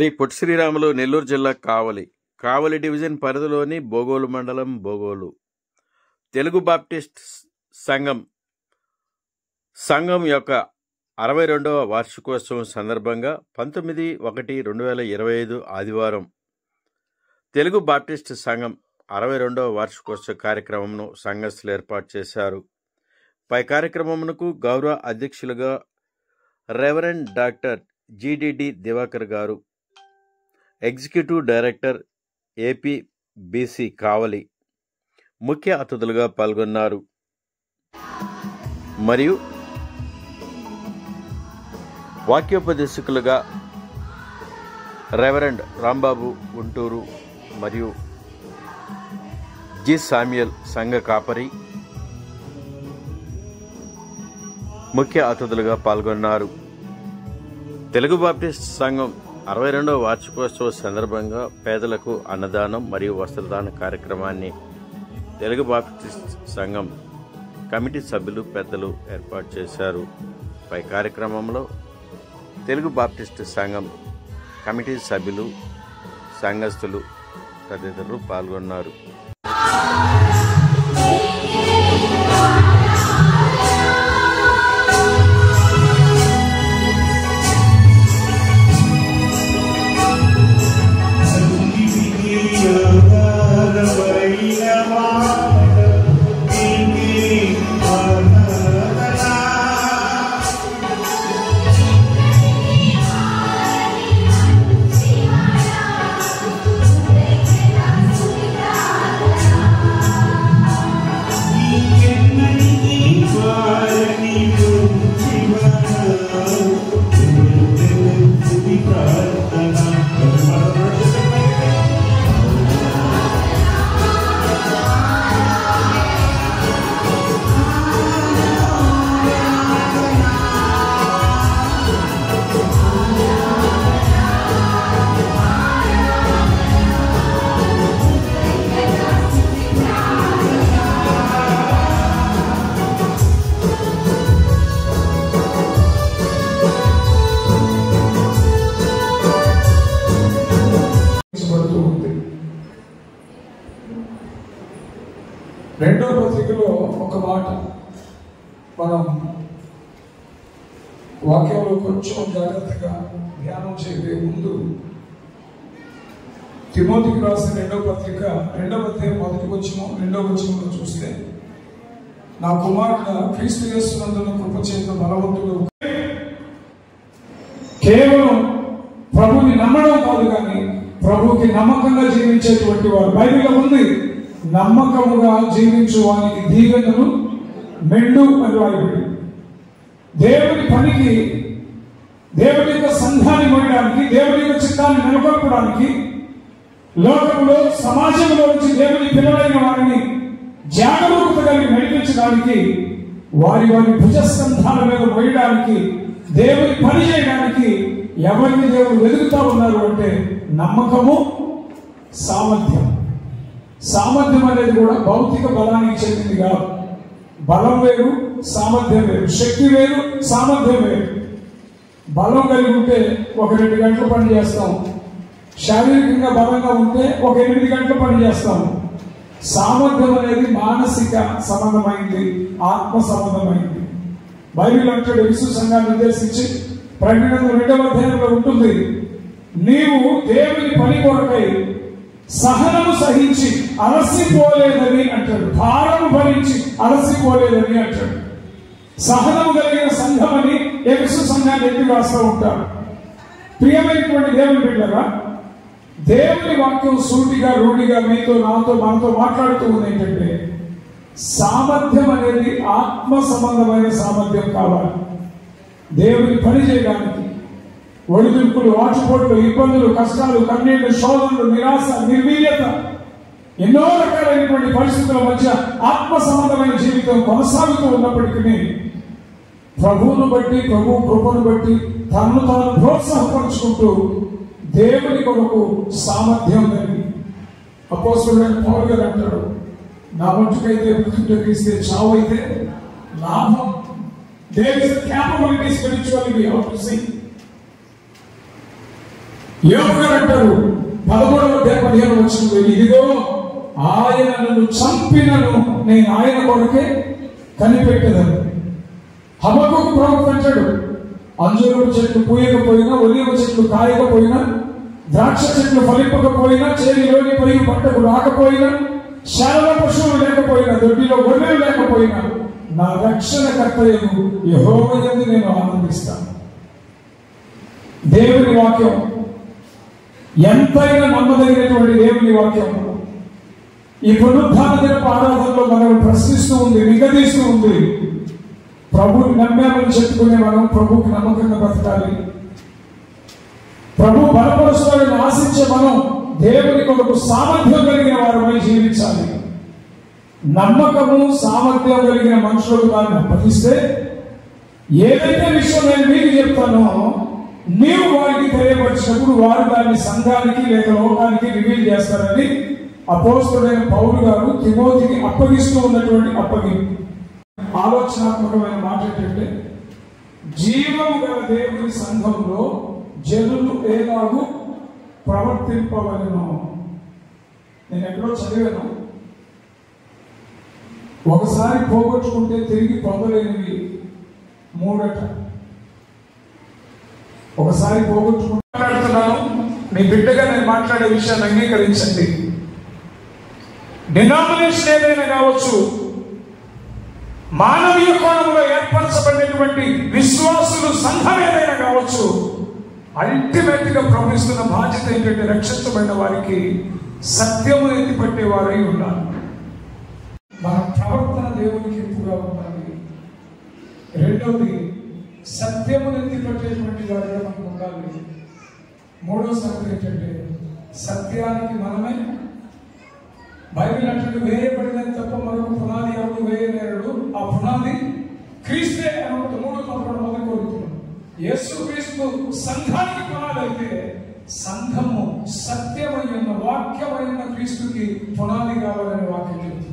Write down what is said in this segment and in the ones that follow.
శ్రీ పొట్టి శ్రీరాములు నెల్లూరు జిల్లా కావలి డివిజన్ పరిధిలోని బోగోలు మండలం బోగోలు తెలుగు బాప్టిస్ట్ సంఘం యొక్క 62వ వార్షికోత్సవం సందర్భంగా 19/1/2025 ఆదివారం తెలుగు బాప్టిస్ట్ సంఘం 62వ వార్షికోత్సవ కార్యక్రమంను సంఘస్థులు ఏర్పాటు చేశారు. పై కార్యక్రమమునకు గౌరవ అధ్యక్షులుగా రెవరెండ్ డాక్టర్ జిడిడి దివాకర్ గారు, ఎగ్జిక్యూటివ్ డైరెక్టర్ ఏపీబీసీ కావలి ముఖ్య అతిథులుగా పాల్గొన్నారు. మరియు వాక్యోపదేశకులుగా రెవరెండ్ రాంబాబు గుంటూరు మరియు జి సామ్యుయల్ సంఘ కాపరి ముఖ్య అతిథులుగా పాల్గొన్నారు. తెలుగు బాప్టిస్ట్ సంఘం 62వ వార్షికోత్సవ సందర్భంగా పేదలకు అన్నదానం మరియు వస్త్రదాన కార్యక్రమాన్ని తెలుగు బాప్టిస్ట్ సంఘం కమిటీ సభ్యులు పెద్దలు ఏర్పాటు చేశారు. పై కార్యక్రమంలో తెలుగు బాప్టిస్ట్ సంఘం కమిటీ సభ్యులు, సంఘస్థులు తదితరులు పాల్గొన్నారు. రెండో పత్రికలో ఒక మాట మనం వాక్యంలో కొంచెం జాగ్రత్తగా ధ్యానం చేయే ముందు తిమోతికి రాసిన రెండవ పత్రిక 2వ అధ్యాయం 1వ వచనంలో చూస్తే, నా కుమారుడు క్రీస్తు యేసునందున కృప చేత బలవంతుడు కేవలం ప్రభుని నమ్మడం కాదు కానీ ప్రభుకి నమ్మకంగా జీవించేటువంటి వారు. బైబిల్లో ఉంది, నమ్మకముగా జీవించు వానికి దీవెనలు మెండు అని రాయబడి. దేవుని పనికి, దేవుని యొక్క సంఘాన్ని మోయడానికి, దేవుని యొక్క చిత్తాన్ని నెలకొల్పడానికి, లోకంలో సమాజంలో నుంచి దేవుని పిల్లలైన వారిని జాగరూకత కలిగి నడిపించడానికి, వారి భుజస్కంధాల మీద మోయడానికి, దేవుని పని చేయడానికి ఎవరిని దేవుడు వెతుకుతా ఉన్నారు అంటే నమ్మకము, సామర్థ్యం. సామర్థ్యం అనేది కూడా భౌతిక బలానికి చెందింది కాదు. బలం వేరు, సామర్థ్యం వేరు. శక్తి వేరు, సామర్థ్యం వేరు. బలం కలిగి ఉంటే ఒక 2 గంటలు పని చేస్తాం. శారీరకంగా బలంగా ఉంటే ఒక 8 గంటలు పని చేస్తాం. సామర్థ్యం అనేది మానసిక సంబంధమైంది, ఆత్మ సంబంధమైంది. బైబిల్ అంటాడు, యేసు సంఘాన్ని ఉద్దేశించి ప్రకటన 2వ అధ్యాయంలో ఉంటుంది, నీవు దేవుని పని కొరకై సహనము సహించి అలసిపోలేదని అంటాడు. భారము భరించి అలసిపోలేదని అంటాడు. సహనము కలిగిన సంఘమని యేసు సంఘాన్ని ఎత్తి రాస్తూ ఉంటారు. ప్రియమైనటువంటి దేవుని బిడ్డలారా, దేవుని వాక్యం సూటిగా రూఢిగా మీతో, నాతో, మనతో మాట్లాడుతూ ఉంది ఏంటంటే, సామర్థ్యం అనేది ఆత్మ సంబంధమైన సామర్థ్యం కావాలి. దేవుని పని చేయడానికి ఒడిదుడుకులు, ఆటుపోట్లు, ఇబ్బందులు, కష్టాలు, కన్నీళ్లు, శోధనలు, నిరాశ, నిర్వీర్యత, ఎన్నో రకాలైనటువంటి పరిస్థితుల మధ్య ఆత్మ సంబంధమైన జీవితం కొనసాగుతూ ఉన్నప్పటికీ ప్రభువును బట్టి, ప్రభు కృపను బట్టి తనను తాను ప్రోత్సాహపరుచుకుంటూ దేవుని కొరకు సామర్థ్యం కలిగి, అపోస్తలుడైన పౌలు గారు అంటాడు, నా మట్టుకైతే మృత్యుంటే క్రీస్తే, చావు అయితే లాభం. There is a capability spiritually we have to see. యోబు గారు అంటారు 13:15 ఇదిగో ఆయన నన్ను చంపినను నేను ఆయన కొరకే కనిపెట్టేదాను. హబక్కూకు ప్రవక్త అంటాడు, అంజూరపు చెట్లు పూయకపోయినా, ఒలీవ చెట్లు కాయకపోయినా, ద్రాక్ష చెట్లు ఫలింపకపోయినా, చేరిలోని పోయి పంటకు రాకపోయినా, శాలలో పశువులు లేకపోయినా, దొడ్డిలో గొర్రెలు లేకపోయినా, నా రక్షణకర్తయగు యెహోవా యందు నేను ఆనందిస్తాను. దేవుని వాక్యం ఎంతైనా నమ్మదగినటువంటి దేవుని వాక్యం ఈ పునరుత్థాన దినపు ఆరాధనలో మనం ప్రశ్నిస్తూ ఉంది, నిగదీస్తూ ఉంది. ప్రభువుని నమ్మామని చెప్పుకునే మనం ప్రభువుకి నమ్మకంగా బ్రతకాలి. ప్రభు బలపరుస్తాడని ఆశించే మనం దేవుని కొరకు సామర్థ్యం కలిగిన వారమై జీవించాలి. నమ్మకము సామర్థ్యం కలిగిన మనుషులకు దాన్ని అప్పగిస్తే ఏదైతే విషయం నేను మీకు చెప్తానో నీవు వారికి తెలియపరిచినప్పుడు వారు దాన్ని సంఘానికి లేక లోకానికి రివీల్ చేస్తారని అపోస్తలుడైన పౌలు గారు తిమోతికి అప్పగిస్తూ ఉన్నటువంటి అప్పగింపు. ఆలోచనాత్మకమైన మాట ఏంటంటే, జీవము గల దేవుని సంఘంలో జనులు ఏలాగూ ప్రవర్తింపవలెను. నేను ఎక్కడో చదివాను, ఒకసారి పోగొట్టుకుంటే తిరిగి పొందలేనివి 3. ఒకసారి పోగొట్టుకుంటే మాట్లాడుతున్నాను, మీ బిడ్డగా నేను మాట్లాడే విషయాన్ని అంగీకరించండి. డినామినేషన్ ఏదైనా కావచ్చు, మానవీయ కోణంలో ఏర్పరచబడినటువంటి విశ్వాసులు సంఘం ఏదైనా కావచ్చు, అల్టిమేట్ గా ప్రవహిస్తున్న బాధ్యత ఏంటంటే రక్షించబడిన వారికి సత్యము ఎత్తిపట్టే వారై ఉండాలి. మన ప్రవర్తన దేవునికి ఎక్కువగా ఉండాలి. రెండవది, సత్యము ఎత్తిపట్టేటువంటి వారిగా మనకు ఉండాలి. మూడవ సంగతి ఏంటంటే, సత్యానికి మనమే బైబిల్ అంటే వేయబడినది తప్ప మరొక పునాది ఎవరు వేయలేరు. ఆ పునాది క్రీస్తే అని 3:11 మొదలు కోరుతున్నాం. యేసు క్రీస్తు సంఘానికి పునాది అయితే సంఘము సత్యమైన వాక్యమైన క్రీస్తుకి పునాది కావాలని వాక్యం చెబుతుంది.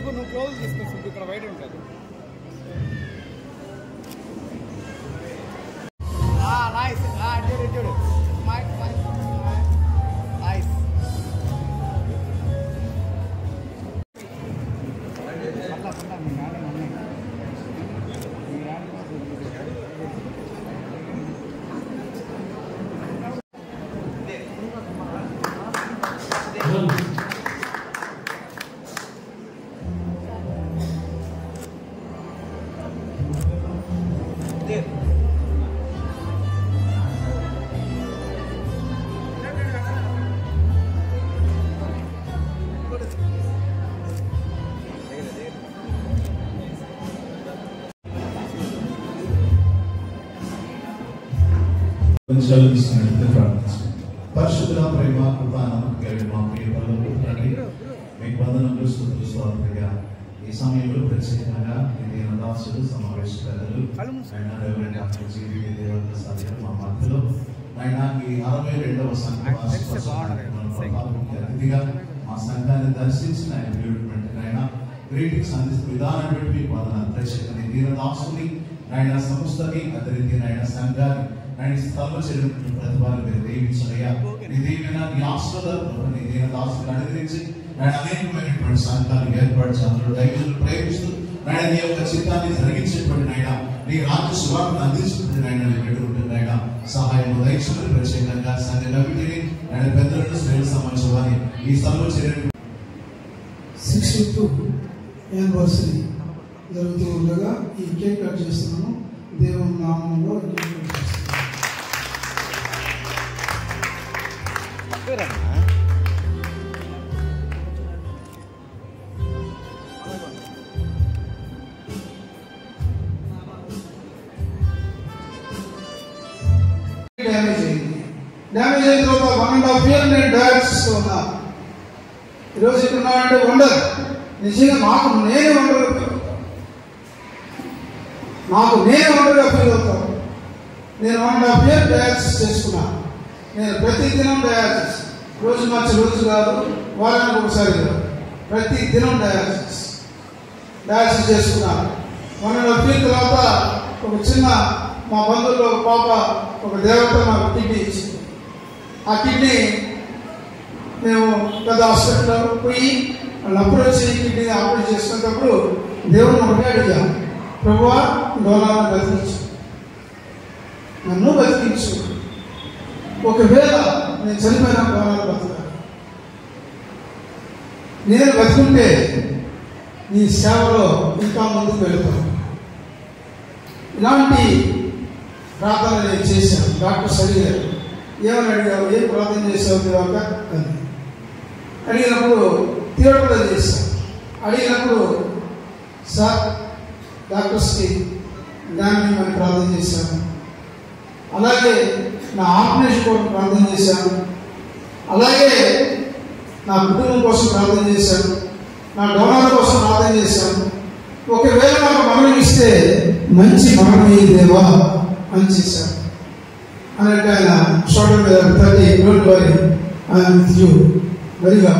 నువ్వు క్లోజ్ చేసుకోవచ్చు, ఇక్కడ బయట ఉంటుంది. నైస్ చూడు చూడు నైస్. పరిశుద్ధ ప్రేమ కృపా నమ్మకం మా ప్రియ పనులు తండ్రి, మీకు వందనములు స్తుతులు స్తోత్రాలు. ఈ సమయంలో ప్రత్యేకంగా నేను దాసులు సమావేశ పెద్దలు ఆయన రెవరెండ్ డాక్టర్ జీవి దేవప్రసాద్ గారు మా మధ్యలో ఆయన ఈ 62వ అతిథిగా మా సంఘాన్ని దర్శించిన ఆయన బ్యూటిమెంట్ ఆయన గ్రీటింగ్స్ అందిస్తూ విధానం పెట్టి మీకు వందనాలు. ప్రత్యేకంగా దీన దాసుని ఆయన సంస్థని అదే రీతి ఆయన సంఘాన్ని ఆయన స్థలంలో చేరినటువంటి ప్రతిభాలు మీరు దీవించడయ్యా. నీ దీవెన నీ ఆశీర్వాదాలు నీ దీన దాసుని అనుగ్రహించి ఆయన అనేకమైనటువంటి సంఘాలు ఏర్పరిచి అందులో దైవజనులు ప్రేమిస్తూ ఆయన నీ యొక్క చిత్తాన్ని జరిగించేటువంటి ఆయన నీ రాజ్య సువార్తను అందించేటువంటి ఆయన పెట్టుకుంటుంది ఆయన సహాయం దయచేసి ప్రత్యేకంగా సంఘ కమిటీని ఆయన పెద్దలను శ్రేణి సమాచారాన్ని ఈ స్థలంలో చేరిన 62th యానివర్సరీ జరుగుతూ ఉండగా ఈ కేక్ కట్ చేస్తున్నాము. దేవుని నామంలో కేక్ కట్ చేస్తున్నాము. డ్యామేజ్ అయింది. డ్యామేజ్ అయిన తర్వాత 1.5 year నేను డయాలసిస్లో ఉన్నా. ఈరోజు ఇక్కడ ఉన్నానంటే వండర్, నిజంగా నాకు నేనే వండర్గా ఫీల్ అవుతాను. నేను 1.5 year డయాలసిస్ చేసుకున్నాను. నేను ప్రతి దినం డయాలసిస్, రోజు మార్చి రోజు కాదు, వారానికి ఒకసారి కాదు, ప్రతి దినం డయాలసిస్ చేసుకున్నాను. 1.5 year తర్వాత ఒక చిన్న మా బంధువుల్లో ఒక పాప, ఒక దేవత నాకు కిడ్నీ ఇచ్చింది. ఆ కిడ్నీ మేము పెద్ద హాస్పిటల్లో పోయి వాళ్ళు అప్రోచ్ చేసి కిడ్నీ ఆపరేట్ చేసుకునేటప్పుడు దేవుడిని ఒకటే అడిగాను, ప్రభువా డోనాలను బతికించు, నన్ను బతికించు. ఒకవేళ నేను చనిపోయినా డోనాలు బతుకుతాను. నేను బతుకుంటే నీ సేవలో ఇంకా ముందుకు వెళుతాను. ఇలాంటి ప్రార్థన నేను చేశాను. డాక్టర్స్ అడిగారు, ఏమని అడిగావు, ఏం ప్రార్థన చేసావు దేవాక అని అడిగినప్పుడు తీవ్రత చేశాను. అడిగినప్పుడు సార్ డాక్టర్స్కి జ్ఞానం అని ప్రార్థన చేశాను, అలాగే నా ఆపరేషన్ కోసం ప్రార్థన చేశాను, అలాగే నా కుటుంబం కోసం ప్రార్థన చేశాను, నా డోనాల కోసం ప్రార్థన చేశాను. ఒకవేళ నాకు మరణం ఇస్తే మంచి మరణం ఏ దేవా అని చేశాను. అన్నట్టు ఆయన షోల్డర్ మీద తల్లి, don't worry I'm with you, మరిగా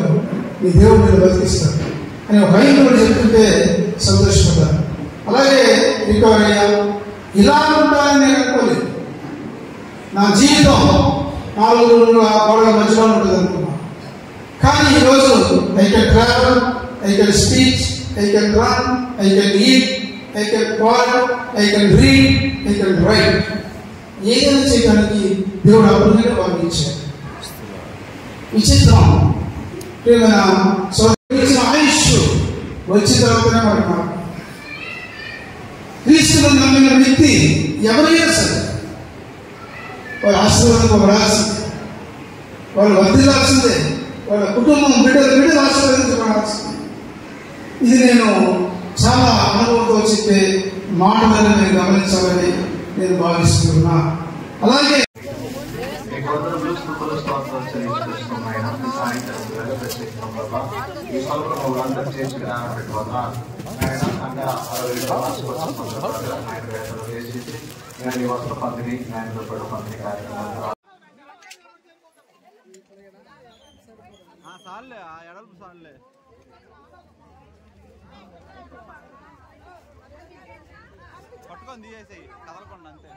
నీ దేవుడు మీద బతికిస్తాడు అని ఒక 5 రోజులు చెప్తుంటే సంతోషపడ్డాను. అలాగే రికవర్ అయ్యా. ఇలా ఉంటానని నేను అనుకోలేదు. నా జీవితం 4 గోడల మధ్యలో ఉంటుంది అనుకున్నాను. కానీ ఈరోజు I can travel, I can speech, I can run, I can eat, I can call, I can read, I can write. ఏదైనా చేయడానికి దేవుడు అభివృద్ధిగా భావించాడు. విచిత్రం ఇచ్చిన ఆయుష్ వచ్చిన తర్వాతనే పడుతున్నాడు. క్రీస్తును నమ్మిన వ్యక్తి ఎవరైనా సరే వాళ్ళ ఆశీర్వాదం రాల్సిందే, వాళ్ళు వర్ధిల్లాల్సిందే, వాళ్ళ కుటుంబం బిడ్డలు ఆశీర్వదించబడాల్సిందే. ఇది నేను చాలా అనుభవంతో చెప్పే మాటలను నేను గమనించాలని నేను భావిస్తున్నా. అలాగే సార్లే ఆ ఎడల్పు సార్లే పట్టుకొని తీసేసి కదలకుండా అంతే.